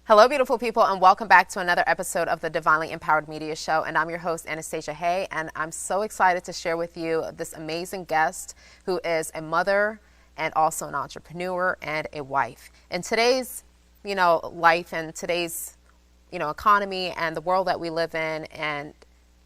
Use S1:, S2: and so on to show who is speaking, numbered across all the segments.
S1: Hello, beautiful people, and welcome back to another episode of the Divinely Empowered Media Show. And I'm your host, Anastasia Hay, and I'm so excited to share with you this amazing guest who is a mother and also an entrepreneur and a wife. In today's, life and today's, economy and the world that we live in, and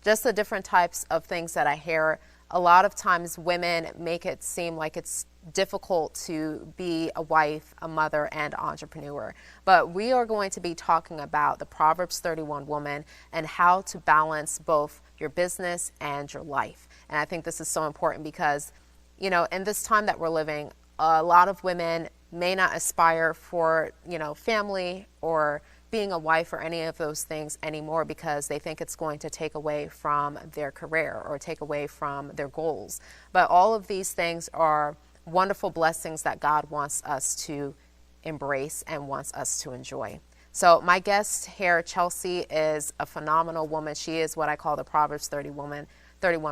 S1: just the different types of things that I hear, a lot of times women make it seem like it's difficult to be a wife, a mother, and entrepreneur. But we are going to be talking about the Proverbs 31 woman and how to balance both your business and your life. And I think this is so important because, in this time that we're living, a lot of women may not aspire for, family or being a wife or any of those things anymore because they think it's going to take away from their career or take away from their goals. But all of these things are wonderful blessings that God wants us to embrace and wants us to enjoy. So my guest here, Chelsea, is a phenomenal woman. She is what I call the Proverbs 31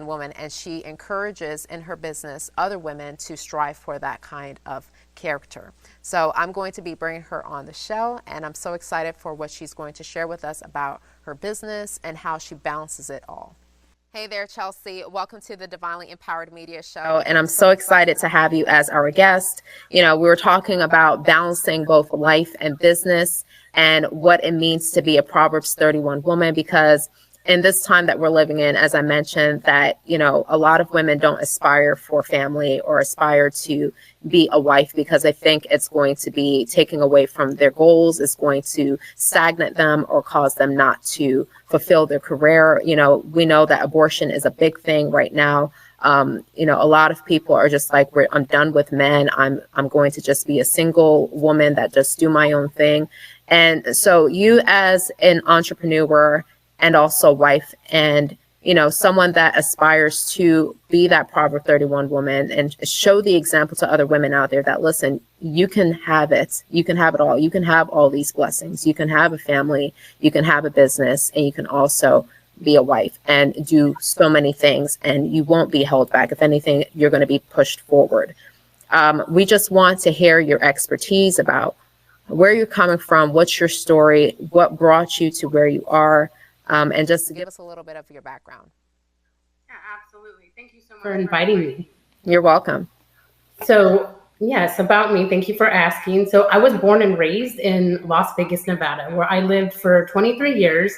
S1: woman, and she encourages in her business other women to strive for that kind of character. So I'm going to be bringing her on the show, and I'm so excited for what she's going to share with us about her business and how she balances it all. Hey there, Chelsea. Welcome to the Divinely Empowered Media Show. And I'm so excited to have you as our guest. We were talking about balancing both life and business and what it means to be a Proverbs 31 woman, because in this time that we're living in, as I mentioned, that, a lot of women don't aspire for family or aspire to be a wife because they think it's going to be taking away from their goals, it's going to stagnate them or cause them not to fulfill their career. We know that abortion is a big thing right now. A lot of people are just like, I'm done with men. I'm going to just be a single woman that just do my own thing. And so you as an entrepreneur and also wife and, someone that aspires to be that Proverb 31 woman and show the example to other women out there that, listen, you can have it. You can have it all. You can have all these blessings. You can have a family. You can have a business, and you can also be a wife and do so many things, and you won't be held back. If anything, you're going to be pushed forward. We just want to hear your expertise about where you're coming from, what's your story, what brought you to where you are, and just to give us a little bit of your background.
S2: Yeah, absolutely. Thank you so much for inviting me.
S1: You're welcome.
S2: So, yes, about me, thank you for asking. So I was born and raised in Las Vegas, Nevada, where I lived for 23 years.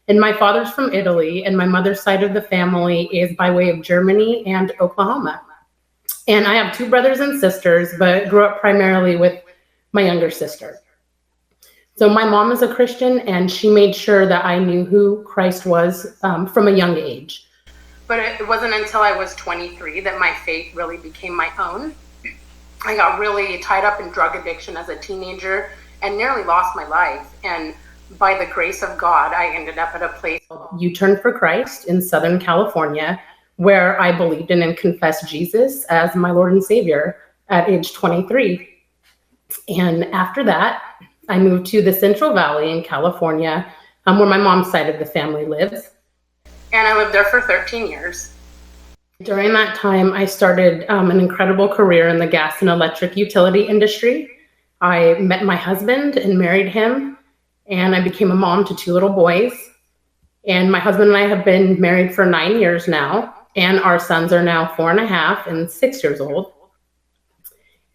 S2: And my father's from Italy, and my mother's side of the family is by way of Germany and Oklahoma. And I have two brothers and sisters, but grew up primarily with my younger sister. So my mom is a Christian, and she made sure that I knew who Christ was from a young age. But it wasn't until I was 23 that my faith really became my own. I got really tied up in drug addiction as a teenager and nearly lost my life. And by the grace of God, I ended up at a place called U-Turn for Christ in Southern California, where I believed in and confessed Jesus as my Lord and Savior at age 23. And after that, I moved to the Central Valley in California, where my mom's side of the family lives. And I lived there for 13 years. During that time, I started an incredible career in the gas and electric utility industry. I met my husband and married him, and I became a mom to two little boys. And my husband and I have been married for 9 years now, and our sons are now 4.5 and 6 years old.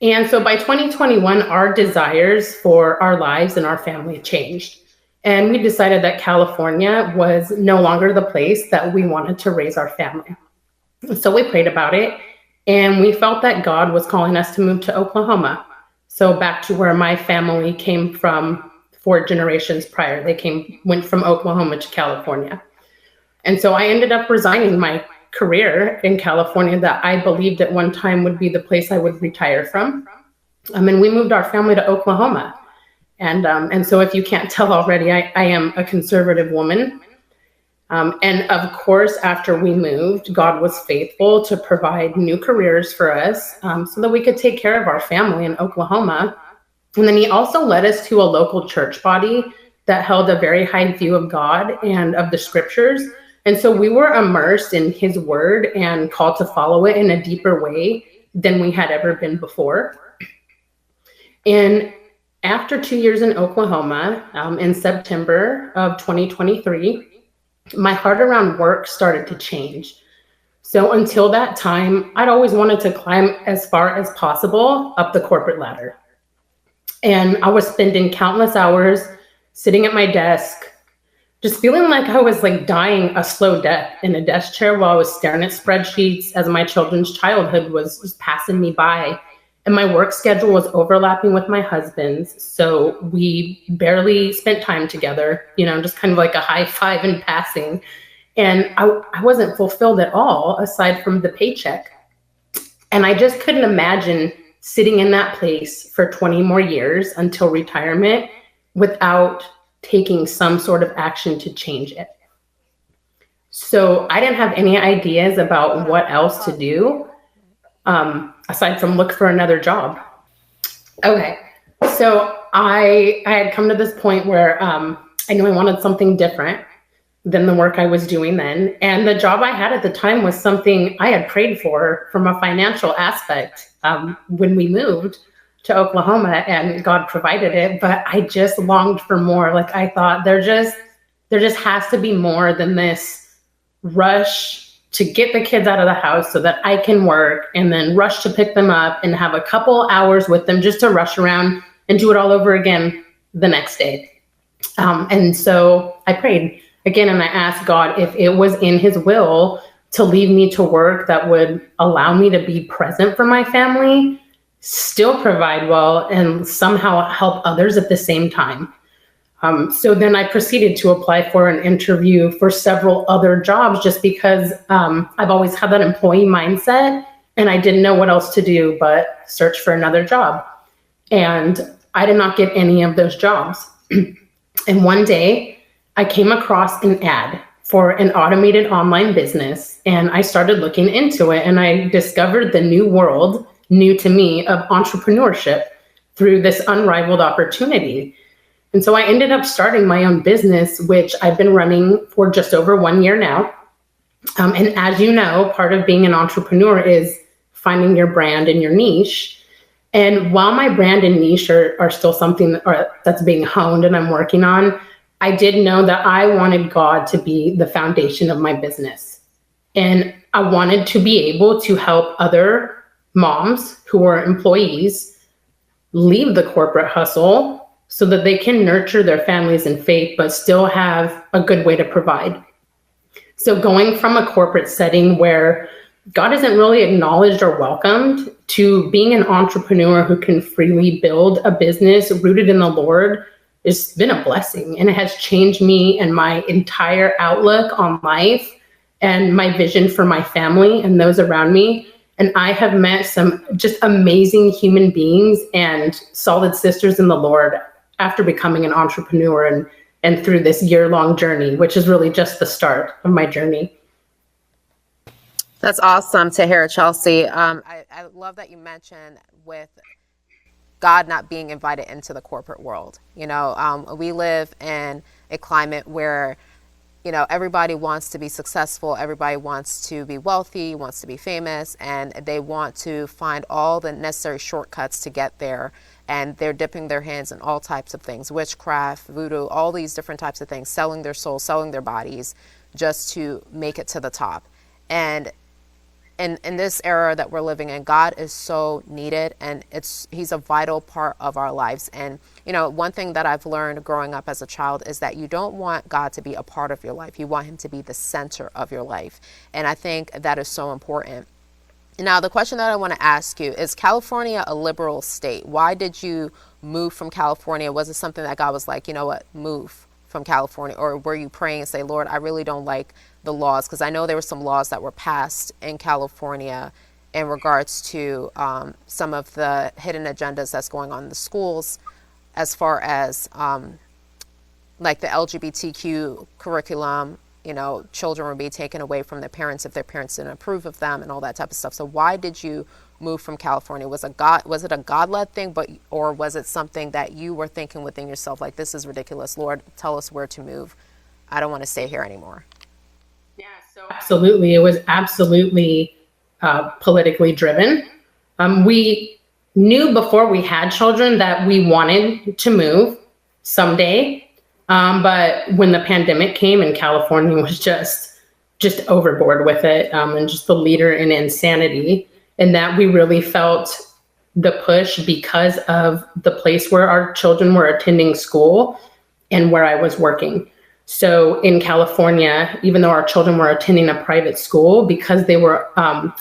S2: And so by 2021, our desires for our lives and our family changed. And we decided that California was no longer the place that we wanted to raise our family. So we prayed about it, and we felt that God was calling us to move to Oklahoma. So back to where my family came from 4 generations prior. They went from Oklahoma to California. And so I ended up resigning my career in California that I believed at one time would be the place I would retire from. And we moved our family to Oklahoma. And so if you can't tell already, I am a conservative woman. And of course, after we moved, God was faithful to provide new careers for us so that we could take care of our family in Oklahoma. And then he also led us to a local church body that held a very high view of God and of the scriptures. And so we were immersed in his word and called to follow it in a deeper way than we had ever been before. And After 2 years in Oklahoma, in September of 2023, my heart around work started to change. So until that time, I'd always wanted to climb as far as possible up the corporate ladder. And I was spending countless hours sitting at my desk, just feeling like I was like dying a slow death in a desk chair while I was staring at spreadsheets as my children's childhood was just passing me by. And my work schedule was overlapping with my husband's. So we barely spent time together, just kind of like a high five in passing. And I wasn't fulfilled at all aside from the paycheck. And I just couldn't imagine sitting in that place for 20 more years until retirement without taking some sort of action to change it. So I didn't have any ideas about what else to do aside from look for another job. Okay, so I had come to this point where I knew I wanted something different than the work I was doing then. And the job I had at the time was something I had prayed for from a financial aspect when we moved to Oklahoma, and God provided it, but I just longed for more. Like I thought there just has to be more than this rush to get the kids out of the house so that I can work and then rush to pick them up and have a couple hours with them just to rush around and do it all over again the next day. And so I prayed again, and I asked God if it was in his will to leave me to work that would allow me to be present for my family, still provide well, and somehow help others at the same time. So then I proceeded to apply for an interview for several other jobs just because I've always had that employee mindset and I didn't know what else to do but search for another job. And I did not get any of those jobs. And one day I came across an ad for an automated online business, and I started looking into it, and I discovered the new world, new to me, of entrepreneurship through this unrivaled opportunity. And so I ended up starting my own business, which I've been running for just over 1 year now. And as you know, part of being an entrepreneur is finding your brand and your niche. And while my brand and niche are still something that's being honed and I'm working on, I did know that I wanted God to be the foundation of my business. And I wanted to be able to help other moms who are employees leave the corporate hustle so that they can nurture their families in faith, but still have a good way to provide. So going from a corporate setting where God isn't really acknowledged or welcomed to being an entrepreneur who can freely build a business rooted in the Lord, it's been a blessing, and it has changed me and my entire outlook on life and my vision for my family and those around me. And I have met some just amazing human beings and solid sisters in the Lord after becoming an entrepreneur and through this year-long journey, which is really just the start of my journey.
S1: That's awesome to hear, Chelsea. I love that you mentioned with God not being invited into the corporate world. We live in a climate where, everybody wants to be successful. Everybody wants to be wealthy, wants to be famous, and they want to find all the necessary shortcuts to get there. And they're dipping their hands in all types of things, witchcraft, voodoo, all these different types of things, selling their soul, selling their bodies just to make it to the top. And in this era that we're living in, God is so needed, and he's a vital part of our lives. And, one thing that I've learned growing up as a child is that you don't want God to be a part of your life. You want him to be the center of your life. And I think that is so important. Now, the question that I want to ask you is California a liberal state? Why did you move from California? Was it something that God was like, you know what, move from California? Or were you praying and say, Lord, I really don't like the laws? Because I know there were some laws that were passed in California in regards to some of the hidden agendas that's going on in the schools, as far as like the LGBTQ curriculum. Children would be taken away from their parents if their parents didn't approve of them and all that type of stuff. So why did you move from California? Was it a God-led thing, or was it something that you were thinking within yourself, like, this is ridiculous, Lord, tell us where to move. I don't want to stay here anymore.
S2: Yeah, so absolutely. It was absolutely politically driven. We knew before we had children that we wanted to move someday. But when the pandemic came and California was just overboard with it, and just the leader in insanity, and that we really felt the push because of the place where our children were attending school and where I was working. So in California, even though our children were attending a private school, because they were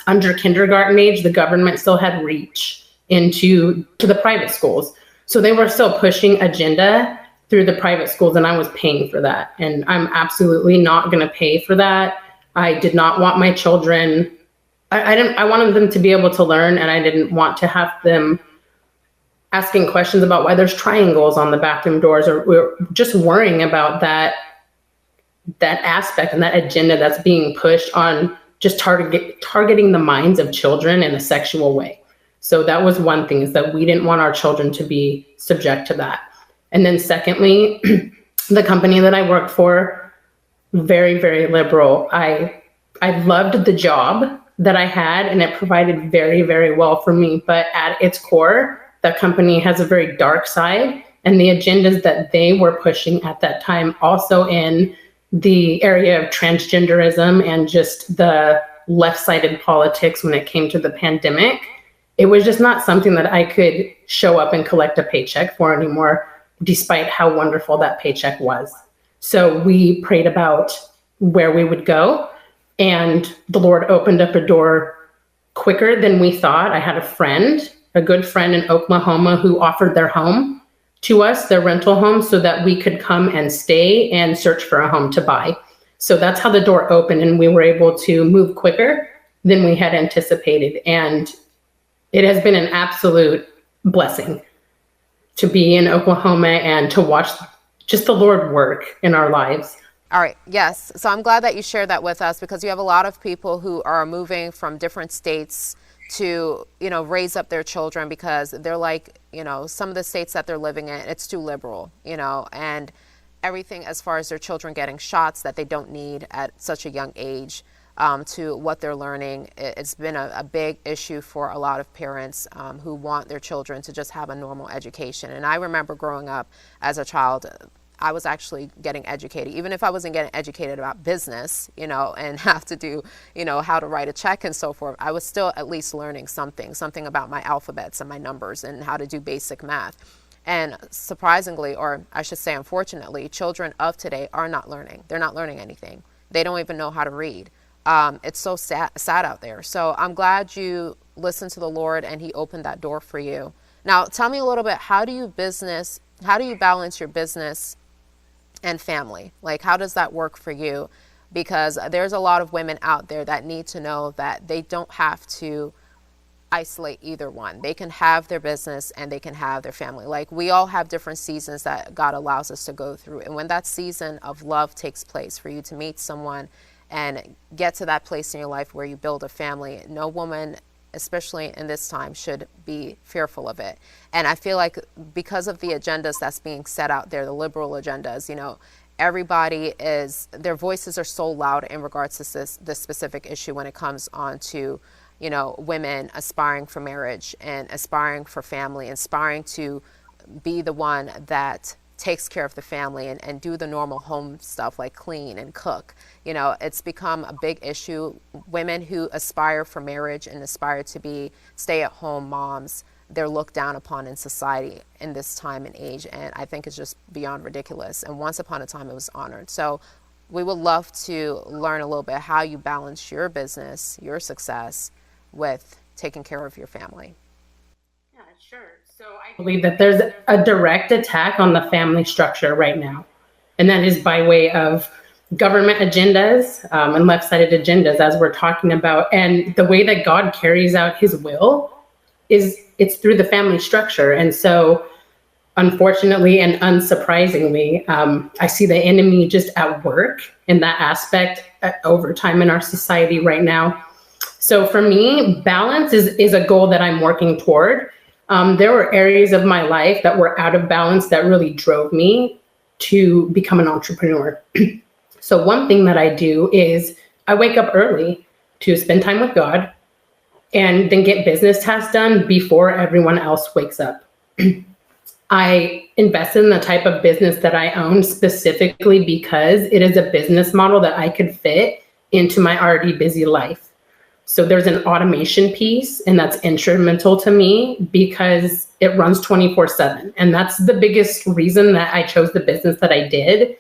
S2: under kindergarten age, the government still had reach into the private schools. So they were still pushing agenda through the private schools, and I was paying for that. And I'm absolutely not going to pay for that. I did not want my children. I wanted them to be able to learn, and I didn't want to have them asking questions about why there's triangles on the bathroom doors, or we're just worrying about that aspect and that agenda that's being pushed on just targeting the minds of children in a sexual way. So that was one thing, is that we didn't want our children to be subject to that. And then secondly, the company that I worked for, very, very liberal. I loved the job that I had, and it provided very, very well for me. But at its core, that company has a very dark side, and the agendas that they were pushing at that time, also in the area of transgenderism and just the left-sided politics when it came to the pandemic, it was just not something that I could show up and collect a paycheck for anymore, despite how wonderful that paycheck was. So we prayed about where we would go, and the Lord opened up a door quicker than we thought. I had a good friend in Oklahoma, who offered their home to us, their rental home, so that we could come and stay and search for a home to buy. So that's how the door opened, and we were able to move quicker than we had anticipated. And it has been an absolute blessing to be in Oklahoma and to watch just the Lord work in our lives.
S1: All right. Yes. So I'm glad that you shared that with us, because you have a lot of people who are moving from different states to, raise up their children, because they're like, some of the states that they're living in, it's too liberal, and everything as far as their children getting shots that they don't need at such a young age, to what they're learning. It's been a big issue for a lot of parents who want their children to just have a normal education. And I remember growing up as a child, I was actually getting educated, even if I wasn't getting educated about business, and have to do, how to write a check and so forth. I was still at least learning something about my alphabets and my numbers and how to do basic math. And surprisingly, or I should say unfortunately, children of today are not learning. They're not learning anything. They don't even know how to read. It's so sad out there. So I'm glad you listened to the Lord and he opened that door for you. Now, tell me a little bit, how do you balance your business and family? Like, how does that work for you? Because there's a lot of women out there that need to know that they don't have to isolate either one. They can have their business and they can have their family. Like, we all have different seasons that God allows us to go through. And when that season of love takes place, for you to meet someone and get to that place in your life where you build a family, no woman, especially in this time, should be fearful of it. And I feel like because of the agendas that's being set out there, the liberal agendas, everybody their voices are so loud in regards to this specific issue when it comes on to, women aspiring for marriage and aspiring for family, aspiring to be the one that takes care of the family and do the normal home stuff like clean and cook. It's become a big issue. Women who aspire for marriage and aspire to be stay-at-home moms, they're looked down upon in society in this time and age. And I think it's just beyond ridiculous. And once upon a time, it was honored. So we would love to learn a little bit how you balance your business, your success, with taking care of your family.
S2: Yeah, sure. So I believe that there's a direct attack on the family structure right now. And that is by way of government agendas and left-sided agendas, as we're talking about. And the way that God carries out his will it's through the family structure. And so unfortunately and unsurprisingly, I see the enemy just at work in that aspect over time in our society right now. So for me, balance is a goal that I'm working toward. There were areas of my life that were out of balance that really drove me to become an entrepreneur. So one thing that I do is I wake up early to spend time with God. and then get business tasks done before everyone else wakes up. I invested in the type of business that I own specifically because it is a business model that I could fit into my already busy life. So there's an automation piece, and that's instrumental to me because it runs 24/7. And that's the biggest reason that I chose the business that I did.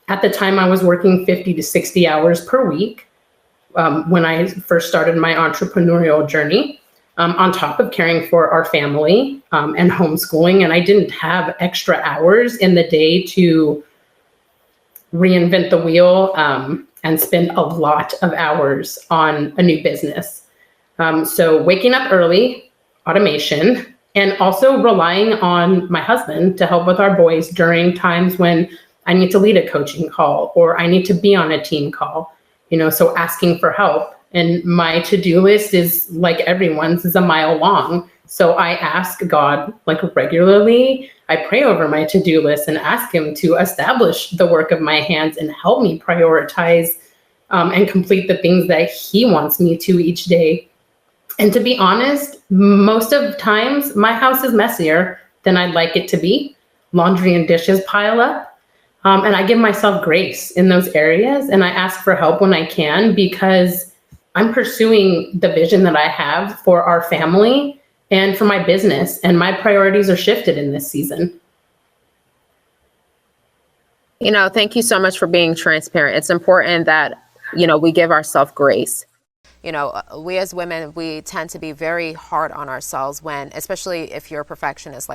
S2: At the time, I was working 50 to 60 hours per week when I first started my entrepreneurial journey, on top of caring for our family and homeschooling. And I didn't have extra hours in the day to reinvent the wheel and spend a lot of hours on a new business. So waking up early, automation, and also relying on my husband to help with our boys during times when I need to lead a coaching call or I need to be on a team call, so asking for help. And my to-do list is like everyone's, is a mile long. So I ask God regularly. I pray over my to-do list and ask him to establish the work of my hands and help me prioritize and complete the things that he wants me to each day. And to be honest, most of the times my house is messier than I'd like it to be. Laundry and dishes pile up. And I give myself grace in those areas, and I ask for help when I can because I'm pursuing the vision that I have for our family and for my business, and my priorities are shifted in this season.
S1: Thank you so much for being transparent. It's important that, we give ourselves grace. We as women, we tend to be very hard on ourselves especially if you're a perfectionist.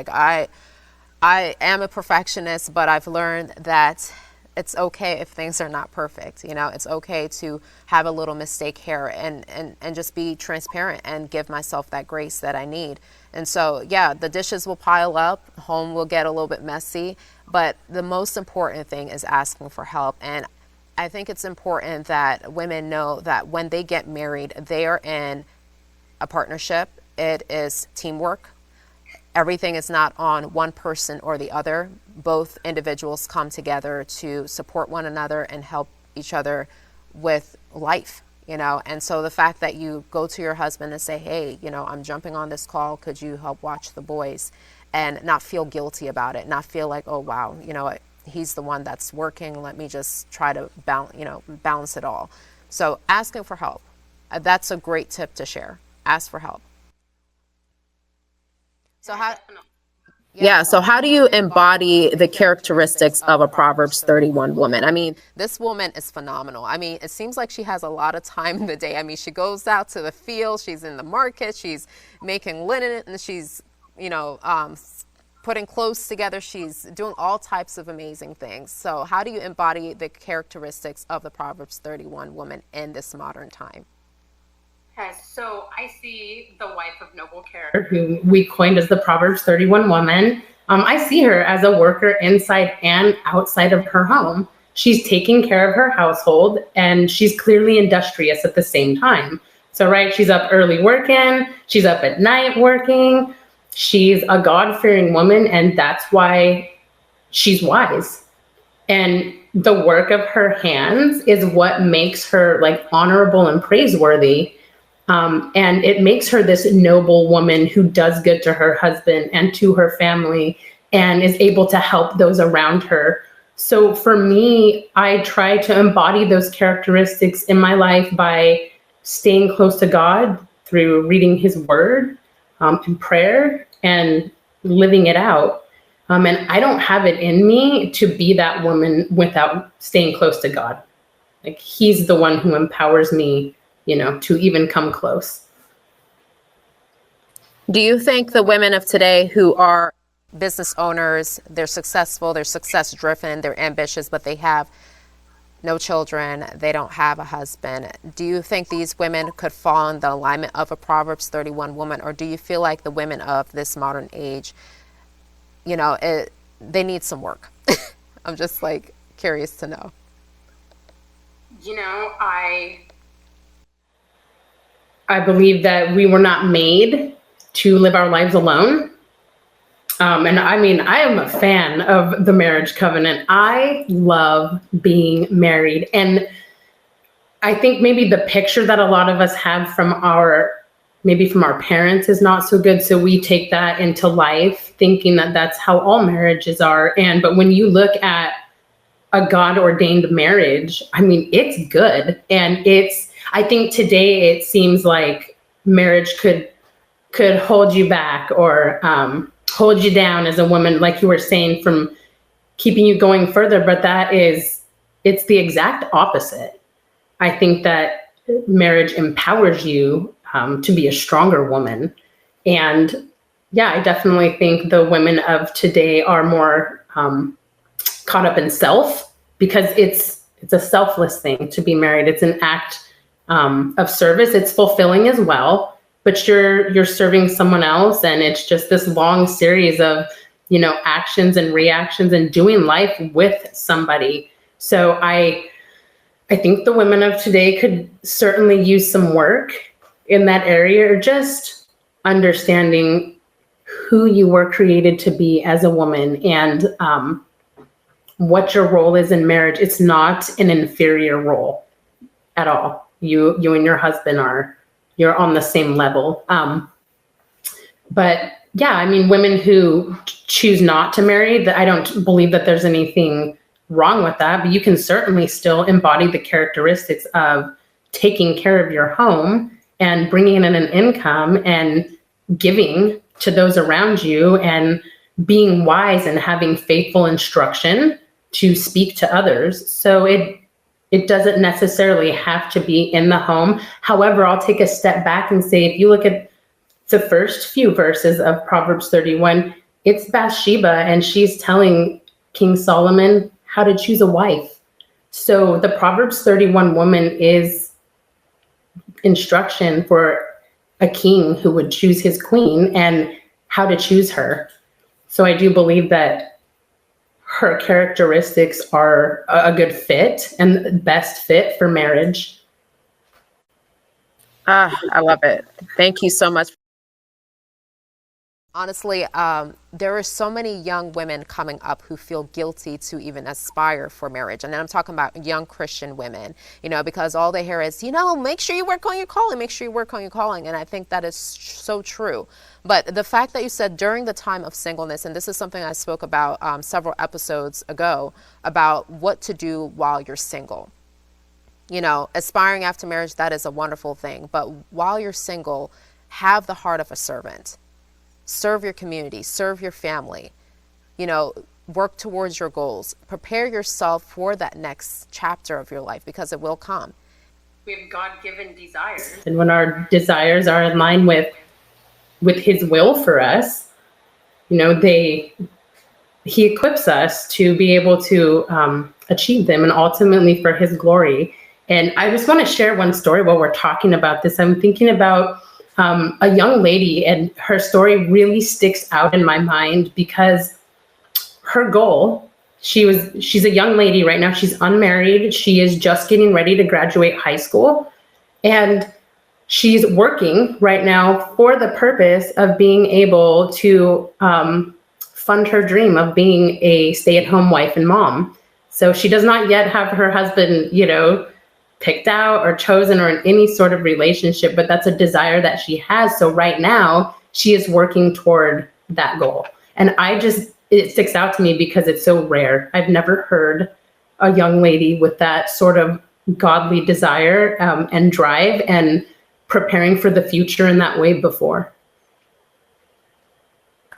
S1: I am a perfectionist, but I've learned that it's okay if things are not perfect. It's okay to have a little mistake here and just be transparent and give myself that grace that I need. And so, yeah, the dishes will pile up, home will get a little bit messy, but the most important thing is asking for help. And I think it's important that women know that when they get married, they are in a partnership. It is teamwork. Everything is not on one person or the other. Both individuals come together to support one another and help each other with life, And so the fact that you go to your husband and say, hey, I'm jumping on this call. Could you help watch the boys? And not feel guilty about it. Not feel like, oh, wow, he's the one that's working. Let me just try to balance it all. So asking for help. That's a great tip to share. Ask for help. So how do you embody the characteristics of a Proverbs 31 woman? I mean, this woman is phenomenal. I mean, it seems like she has a lot of time in the day. I mean, she goes out to the field, she's in the market, she's making linen, and she's, putting clothes together. She's doing all types of amazing things. So how do you embody the characteristics of the Proverbs 31 woman in this modern time?
S2: Yes, so I see the wife of noble character, who we coined as the Proverbs 31 woman. I see her as a worker inside and outside of her home. She's taking care of her household, and she's clearly industrious at the same time. So, right, she's up early working, she's up at night working. She's a God-fearing woman, and that's why she's wise. And the work of her hands is what makes her honorable and praiseworthy. And it makes her this noble woman who does good to her husband and to her family and is able to help those around her. So for me, I try to embody those characteristics in my life by staying close to God through reading his word and prayer and living it out. And I don't have it in me to be that woman without staying close to God. He's the one who empowers me to even come close.
S1: Do you think the women of today who are business owners, they're successful, they're success driven, they're ambitious, but they have no children, they don't have a husband, do you think these women could fall in the alignment of a Proverbs 31 woman? Or do you feel like the women of this modern age, they need some work? I'm just curious to know.
S2: I believe that we were not made to live our lives alone. And I mean, I am a fan of the marriage covenant. I love being married. And I think maybe the picture that a lot of us have from our maybe from our parents is not so good. So we take that into life thinking that that's how all marriages are. But when you look at a God ordained marriage, I mean, it's good. And I think today it seems like marriage could hold you back or hold you down as a woman, like you were saying, from keeping you going further. But it's the exact opposite. I think that marriage empowers you to be a stronger woman. And yeah, I definitely think the women of today are more caught up in self, because it's a selfless thing to be married. It's an act of service. It's fulfilling as well, but you're serving someone else, and it's just this long series of, actions and reactions and doing life with somebody. So I think the women of today could certainly use some work in that area, or just understanding who you were created to be as a woman, and what your role is in marriage. It's not an inferior role at all. You and your husband you're on the same level. But yeah, I mean, women who choose not to marry, I don't believe that there's anything wrong with that, but you can certainly still embody the characteristics of taking care of your home and bringing in an income and giving to those around you, and being wise and having faithful instruction to speak to others. So it doesn't necessarily have to be in the home. However, I'll take a step back and say, if you look at the first few verses of Proverbs 31, it's Bathsheba, and she's telling King Solomon how to choose a wife. So the Proverbs 31 woman is instruction for a king who would choose his queen and how to choose her. So I do believe that her characteristics are a good fit and best fit for marriage.
S1: I love it. Thank you so much. Honestly, there are so many young women coming up who feel guilty to even aspire for marriage. And then I'm talking about young Christian women, because all they hear is, make sure you work on your calling, make sure you work on your calling. And I think that is so true. But the fact that you said during the time of singleness, and this is something I spoke about several episodes ago, about what to do while you're single. Aspiring after marriage, that is a wonderful thing. But while you're single, have the heart of a servant. Serve your community, serve your family, work towards your goals, prepare yourself for that next chapter of your life, because it will come.
S2: We have God-given desires. And when our desires are in line with his will for us, he equips us to be able to achieve them, and ultimately for his glory. And I just want to share one story while we're talking about this. I'm thinking about a young lady, and her story really sticks out in my mind, because her goal, she's a young lady right now. She's unmarried. She is just getting ready to graduate high school, and she's working right now for the purpose of being able to fund her dream of being a stay-at-home wife and mom. So she does not yet have her husband, picked out or chosen or in any sort of relationship, but that's a desire that she has. So right now she is working toward that goal. And it sticks out to me because it's so rare. I've never heard a young lady with that sort of godly desire and drive and preparing for the future in that way before.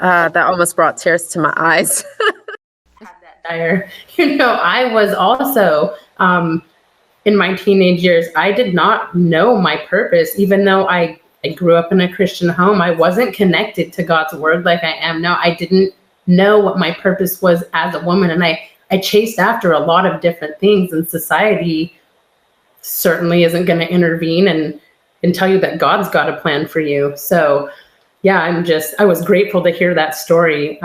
S1: That almost brought tears to my eyes.
S2: Have that desire. I was also, in my teenage years, I did not know my purpose. Even though I grew up in a Christian home, I wasn't connected to God's word like I am now. I didn't know what my purpose was as a woman. And I chased after a lot of different things, and society certainly isn't going to intervene and tell you that God's got a plan for you. So yeah, I was grateful to hear that story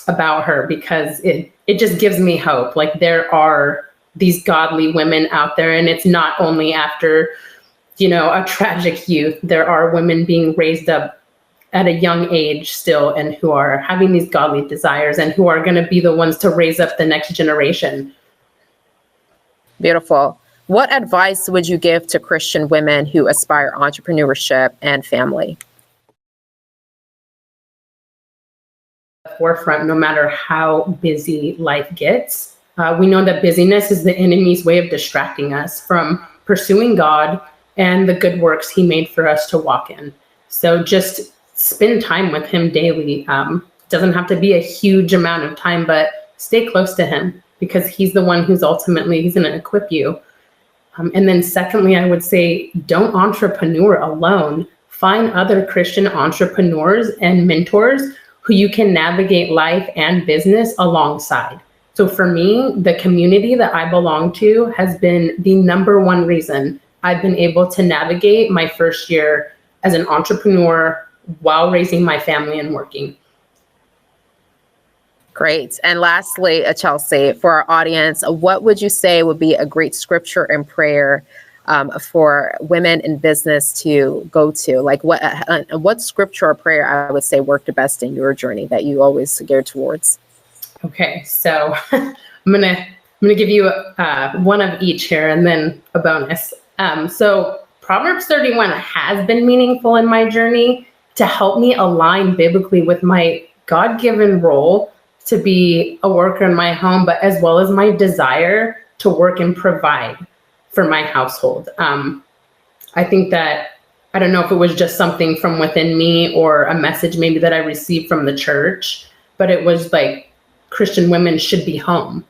S2: about her, because it just gives me hope. Like, there are these godly women out there, and it's not only after, a tragic youth. There are women being raised up at a young age still, and who are having these godly desires, and who are going to be the ones to raise up the next generation.
S1: Beautiful. What advice would you give to Christian women who aspire entrepreneurship and family?
S2: Forefront, no matter how busy life gets. We know that busyness is the enemy's way of distracting us from pursuing God and the good works he made for us to walk in. So just spend time with him daily. Doesn't have to be a huge amount of time, but stay close to him, because he's the one who's ultimately, he's going to equip you. And then secondly, I would say, don't entrepreneur alone. Find other Christian entrepreneurs and mentors who you can navigate life and business alongside. So for me, the community that I belong to has been the number one reason I've been able to navigate my first year as an entrepreneur while raising my family and working.
S1: Great. And lastly, Chelsea, for our audience, what would you say would be a great scripture and prayer for women in business to go to? Like what scripture or prayer I would say worked the best in your journey that you always geared towards?
S2: Okay, so I'm gonna give you one of each here and then a bonus. So Proverbs 31 has been meaningful in my journey to help me align biblically with my God-given role to be a worker in my home, but as well as my desire to work and provide for my household. I think that, I don't know if it was just something from within me or a message maybe that I received from the church, but it was like Christian women should be home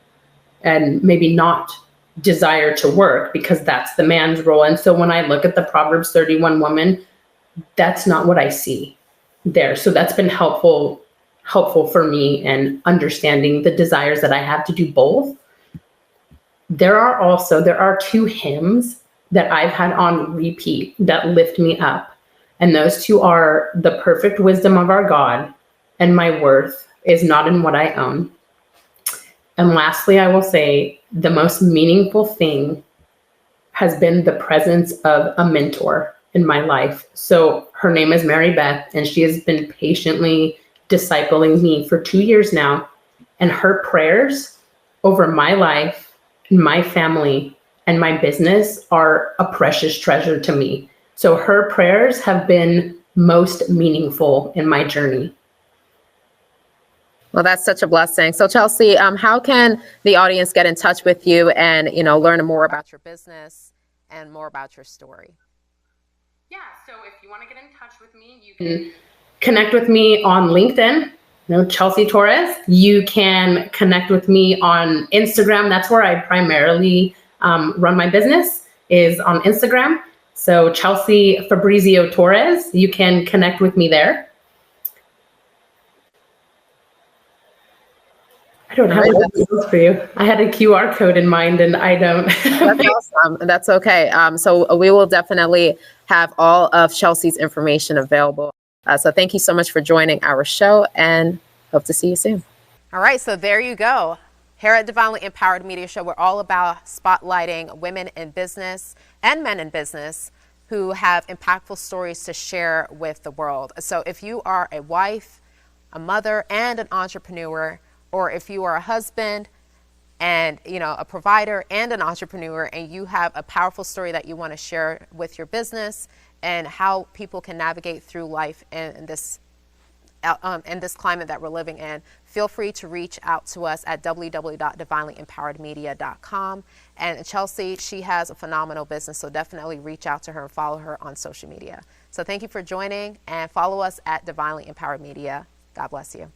S2: and maybe not desire to work because that's the man's role. And so when I look at the Proverbs 31 woman, that's not what I see there. So that's been helpful for me in understanding the desires that I have to do both. There are two hymns that I've had on repeat that lift me up. And those two are The Perfect Wisdom of Our God and My Worth Is Not in What I Own. And lastly, I will say the most meaningful thing has been the presence of a mentor in my life. So her name is Mary Beth, and she has been patiently discipling me for 2 years now. And her prayers over my life, my family, and my business are a precious treasure to me. So her prayers have been most meaningful in my journey.
S1: Well, that's such a blessing. So Chelsea, how can the audience get in touch with you and, learn more about your business and more about your story?
S2: Yeah, so if you want to get in touch with me, you can connect with me on LinkedIn, Chelsea Torres. You can connect with me on Instagram. That's where I primarily run my business, is on Instagram. So Chelsea Fabrizio Torres, you can connect with me there. I don't have anything else for you. I had a QR code in mind and I don't.
S1: That's awesome. That's okay. So we will definitely have all of Chelsea's information available. So thank you so much for joining our show and hope to see you soon. All right. So there you go. Here at Divinely Empowered Media Show, we're all about spotlighting women in business and men in business who have impactful stories to share with the world. So if you are a wife, a mother, and an entrepreneur, or if you are a husband and a provider and an entrepreneur, and you have a powerful story that you want to share with your business and how people can navigate through life in this climate that we're living in, feel free to reach out to us at www.divinelyempoweredmedia.com. And Chelsea, she has a phenomenal business, so definitely reach out to her and follow her on social media. So thank you for joining, and follow us at Divinely Empowered Media. God bless you.